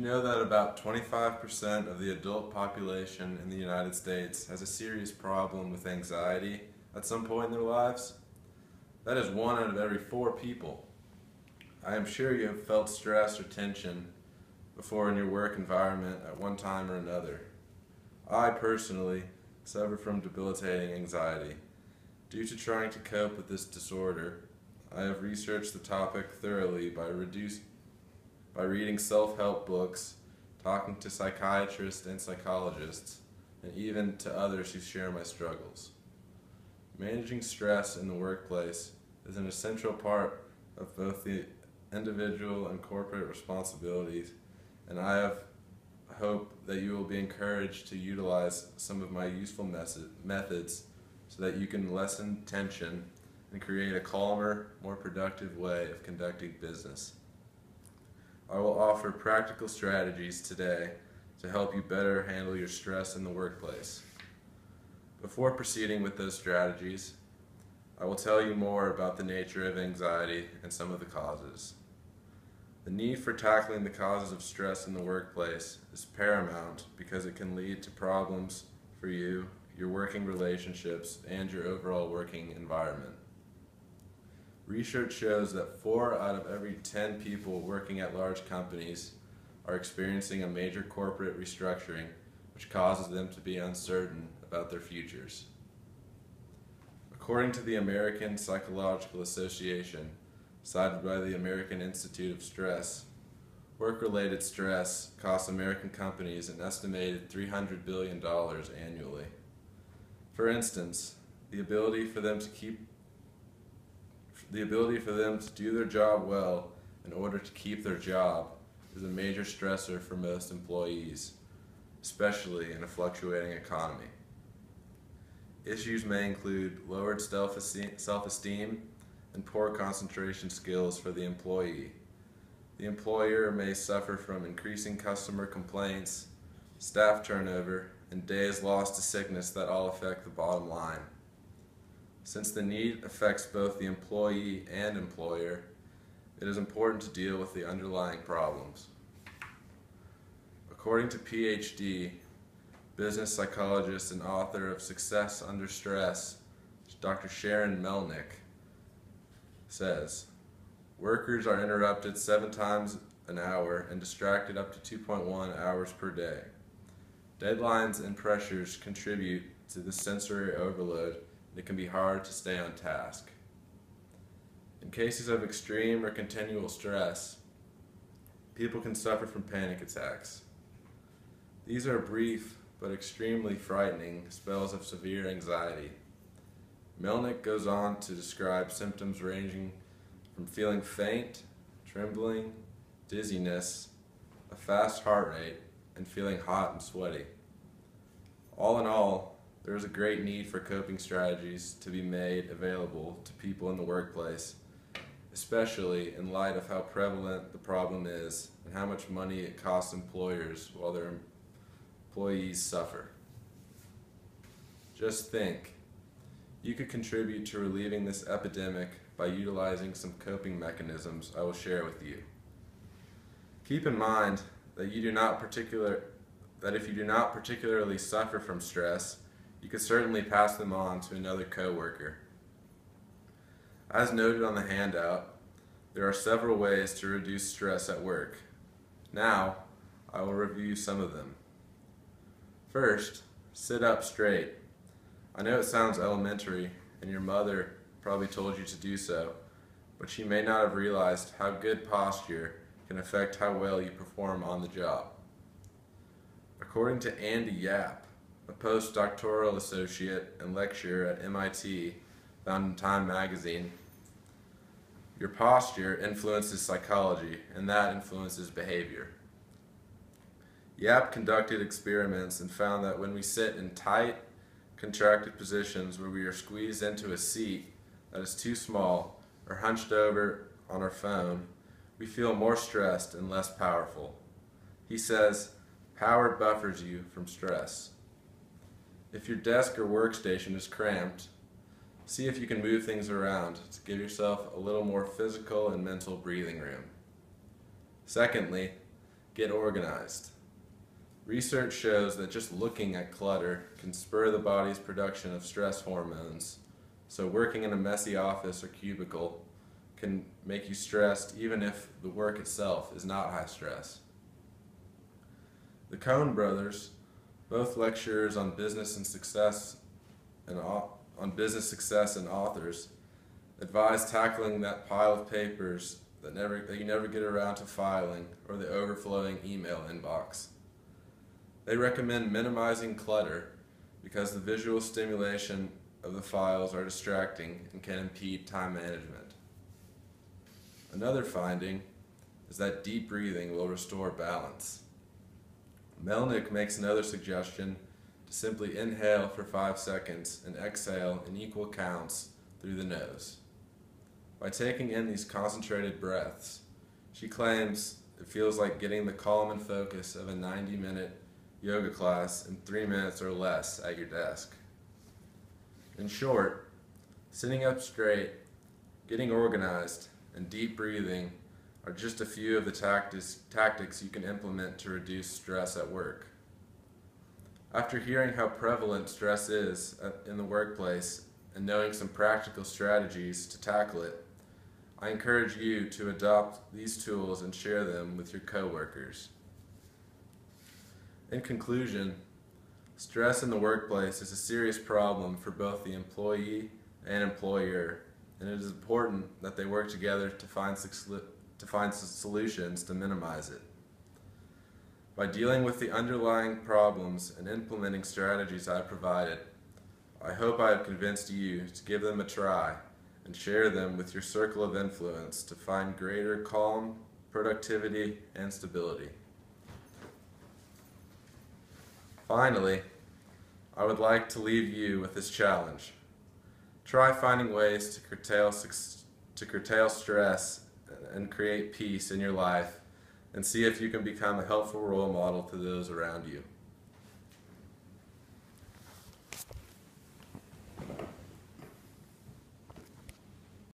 Did you know that about 25% of the adult population in the United States has a serious problem with anxiety at some point in their lives? That is 1 out of every 4 people. I am sure you have felt stress or tension before in your work environment at one time or another. I personally suffer from debilitating anxiety. Due to trying to cope with this disorder, I have researched the topic thoroughly by reading self-help books, talking to psychiatrists and psychologists, and even to others who share my struggles. Managing stress in the workplace is an essential part of both the individual and corporate responsibilities, and I hope that you will be encouraged to utilize some of my useful methods so that you can lessen tension and create a calmer, more productive way of conducting business. I will offer practical strategies today to help you better handle your stress in the workplace. Before proceeding with those strategies, I will tell you more about the nature of anxiety and some of the causes. The need for tackling the causes of stress in the workplace is paramount because it can lead to problems for you, your working relationships, and your overall working environment. Research shows that 4 out of every 10 people working at large companies are experiencing a major corporate restructuring, which causes them to be uncertain about their futures. According to the American Psychological Association, cited by the American Institute of Stress, work-related stress costs American companies an estimated $300 billion annually. For instance, the ability for them to do their job well in order to keep their job is a major stressor for most employees, especially in a fluctuating economy. Issues may include lowered self-esteem and poor concentration skills for the employee. The employer may suffer from increasing customer complaints, staff turnover, and days lost to sickness that all affect the bottom line. Since the need affects both the employee and employer, it is important to deal with the underlying problems. According to PhD, business psychologist and author of Success Under Stress, Dr. Sharon Melnick, says, workers are interrupted 7 times an hour and distracted up to 2.1 hours per day. Deadlines and pressures contribute to the sensory overload, and it can be hard to stay on task. In cases of extreme or continual stress, people can suffer from panic attacks. These are brief but extremely frightening spells of severe anxiety. Melnick goes on to describe symptoms ranging from feeling faint, trembling, dizziness, a fast heart rate, and feeling hot and sweaty. All in all, there is a great need for coping strategies to be made available to people in the workplace, especially in light of how prevalent the problem is and how much money it costs employers while their employees suffer. Just think, you could contribute to relieving this epidemic by utilizing some coping mechanisms I will share with you. Keep in mind that if you do not particularly suffer from stress, you could certainly pass them on to another coworker. As noted on the handout, there are several ways to reduce stress at work. Now, I will review some of them. First, sit up straight. I know it sounds elementary, and your mother probably told you to do so, but she may not have realized how good posture can affect how well you perform on the job. According to Andy Yap, a postdoctoral associate and lecturer at MIT, found in Time magazine, your posture influences psychology, and that influences behavior. Yap conducted experiments and found that when we sit in tight, contracted positions where we are squeezed into a seat that is too small or hunched over on our phone, we feel more stressed and less powerful. He says, power buffers you from stress. If your desk or workstation is cramped, see if you can move things around to give yourself a little more physical and mental breathing room. Secondly, Get organized. Research shows that just looking at clutter can spur the body's production of stress hormones, so working in a messy office or cubicle can make you stressed even if the work itself is not high stress. The Coen brothers, both lecturers on business success and authors, advise tackling that pile of papers that you never get around to filing, or the overflowing email inbox. They recommend minimizing clutter because the visual stimulation of the files are distracting and can impede time management. Another finding is that deep breathing will restore balance. Melnick makes another suggestion to simply inhale for 5 seconds and exhale in equal counts through the nose. By taking in these concentrated breaths, she claims it feels like getting the calm and focus of a 90-minute yoga class in 3 minutes or less at your desk. In short, sitting up straight, getting organized, and deep breathing are just a few of the tactics you can implement to reduce stress at work. After hearing how prevalent stress is in the workplace and knowing some practical strategies to tackle it, I encourage you to adopt these tools and share them with your coworkers. In conclusion, stress in the workplace is a serious problem for both the employee and employer, and it is important that they work together to find solutions to minimize it. By dealing with the underlying problems and implementing strategies I provided, I hope I have convinced you to give them a try and share them with your circle of influence to find greater calm, productivity, and stability. Finally, I would like to leave you with this challenge. Try finding ways to curtail stress and create peace in your life, and see if you can become a helpful role model to those around you.